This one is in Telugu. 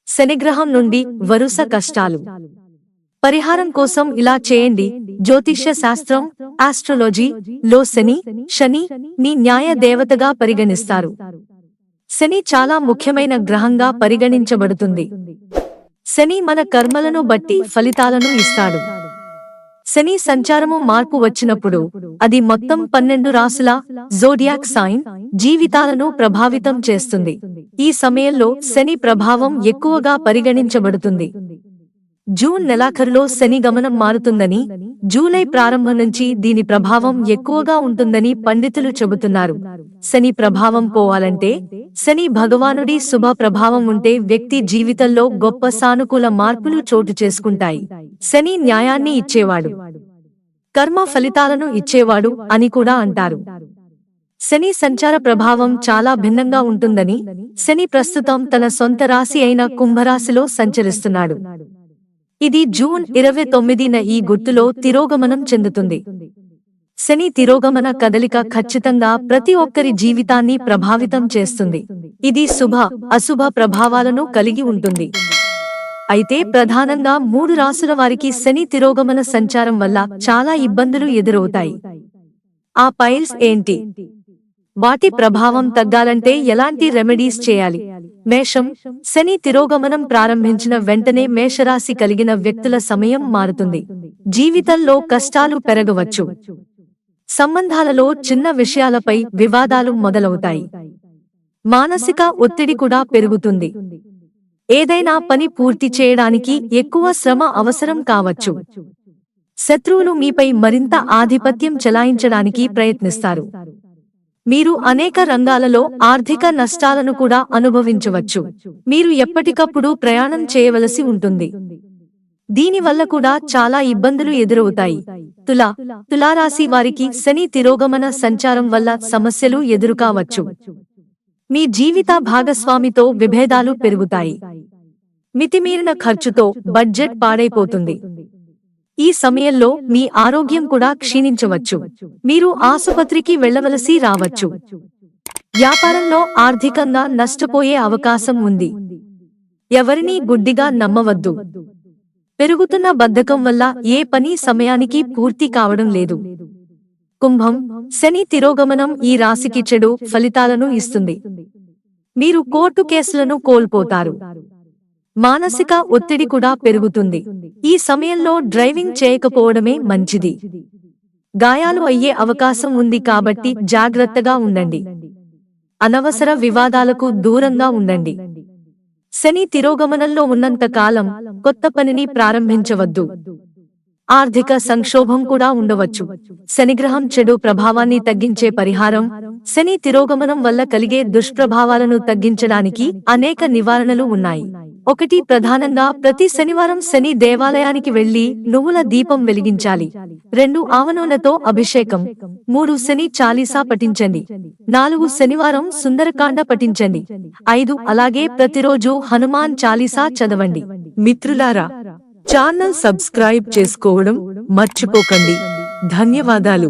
శనిగ్రహం నుండి వరుస కష్టాలు పరిహారం కోసం ఇలా చేయండి. జ్యోతిష్య శాస్త్రం ఆస్ట్రాలజీ లో శని ని న్యాయ దేవతగా పరిగణిస్తారు. శని చాలా ముఖ్యమైన గ్రహంగా పరిగణించబడుతుంది. శని మన కర్మలను బట్టి ఫలితాలను ఇస్తాడు. శని సంచారము మార్పు వచ్చినప్పుడు అది మొత్తం 12 రాశుల జోడియాక్ సైన్ జీవితాలను ప్రభావితం చేస్తుంది. ఈ సమయంలో శని ప్రభావం ఎక్కువగా పరిగణించబడుతుంది. జూన్ నెలాఖరులో శని గమనం మారుతుందని, జూలై ప్రారంభం నుంచి దీని ప్రభావం ఎక్కువగా ఉంటుందని పండితులు చెబుతున్నారు. శని ప్రభావం పోవాలంటే శని భగవానుడి శుభ ప్రభావం ఉంటే వ్యక్తి జీవితంలో గొప్ప సానుకూల మార్పులు చోటు చేసుకుంటాయి. శని న్యాయాన్ని ఇచ్చేవాడు, కర్మ ఫలితాలను ఇచ్చేవాడు అని కూడా అంటారు. శని సంచార ప్రభావం చాలా భిన్నంగా ఉంటుందని, శని ప్రస్తుతం తన సొంత రాశి అయిన కుంభరాశిలో సంచరిస్తున్నాడు. ఇది జూన్ 29న ఈ గుర్తులో తిరోగమనం చెందుతుంది. శని తిరోగమన కదలిక ఖచ్చితంగా ప్రతి ఒక్కరి జీవితాన్ని ప్రభావితం చేస్తుంది. ఇది శుభ అశుభ ప్రభావాలను కలిగి ఉంటుంది. అయితే ప్రధానంగా 3 రాశుల వారికి శని తిరోగమన సంచారం వల్ల చాలా ఇబ్బందులు ఎదురవుతాయి. ఆ పైల్స్ ఏంటి? వాటి ప్రభావం తగ్గాలంటే ఎలాంటి రెమెడీస్ చేయాలి? మేషం, శని తిరోగమనం ప్రారంభించిన వెంటనే మేషరాశి కలిగిన వ్యక్తుల సమయం మారుతుంది. జీవితంలో కష్టాలు పెరగవచ్చు. సంబంధాలలో చిన్న విషయాలపై వివాదాలు మొదలవుతాయి. మానసిక ఒత్తిడి కూడా పెరుగుతుంది. ఏదైనా పని పూర్తి చేయడానికి ఎక్కువ శ్రమ అవసరం కావచ్చు. శత్రువులు మీపై మరింత ఆధిపత్యం చెలాయించడానికి ప్రయత్నిస్తారు. మీరు అనేక రంగాలలో ఆర్థిక నష్టాలను కూడా అనుభవించవచ్చు. మీరు ఎప్పటికప్పుడు ప్రయాణం చేయవలసి ఉంటుంది. దీనివల్ల కూడా చాలా ఇబ్బందులు ఎదురవుతాయి. తులారాశి వారికి శని తిరోగమన సంచారం వల్ల సమస్యలు ఎదురుకావచ్చు. మీ జీవిత భాగస్వామితో విభేదాలు పెరుగుతాయి. మితిమీరిన ఖర్చుతో బడ్జెట్ పాడైపోతుంది. ఈ సమయంలో మీ ఆరోగ్యం కూడా క్షీణించవచ్చు. మీరు ఆసుపత్రికి వెళ్లవలసి రావచ్చు. వ్యాపారంలో ఆర్థికంగా నష్టపోయే అవకాశం ఉంది. ఎవరినీ గుడ్డిగా నమ్మవద్దు. పెరుగుతున్న బద్ధకం వల్ల ఏ పని సమయానికి పూర్తి కావడం లేదు. కుంభం, శని తిరోగమనం ఈ రాశికి చెడు ఫలితాలను ఇస్తుంది. మీరు కోర్టు కేసులను కోల్పోతారు. మానసిక ఒత్తిడి కూడా పెరుగుతుంది. ఈ సమయంలో డ్రైవింగ్ చేయకపోవడమే మంచిది. గాయాలు అయ్యే అవకాశం ఉంది కాబట్టి జాగ్రత్తగా ఉండండి. అనవసర వివాదాలకు దూరంగా ఉండండి. శని తిరోగమనంలో ఉన్నంత కాలం కొత్త పనిని ప్రారంభించవద్దు. ఆర్థిక సంక్షోభం కూడా ఉండవచ్చు. శనిగ్రహం చెడు ప్రభావాన్ని తగ్గించే పరిహారం. శని తిరోగమనం వల్ల కలిగే దుష్ప్రభావాలను తగ్గించడానికి అనేక నివారణలు ఉన్నాయి. 1. ప్రధానంగా ప్రతి శనివారం శని దేవాలయానికి వెళ్లి నువ్వుల దీపం వెలిగించాలి. 2. ఆవనూనెతో అభిషేకం. 3. శని చాలీసా పఠించండి. 4. శనివారం సుందరకాండ పఠించండి. 5. అలాగే ప్రతిరోజు హనుమాన్ చాలీసా చదవండి. మిత్రులారా, ఛానల్ సబ్స్క్రైబ్ చేసుకోవడం మర్చిపోకండి. ధన్యవాదాలు.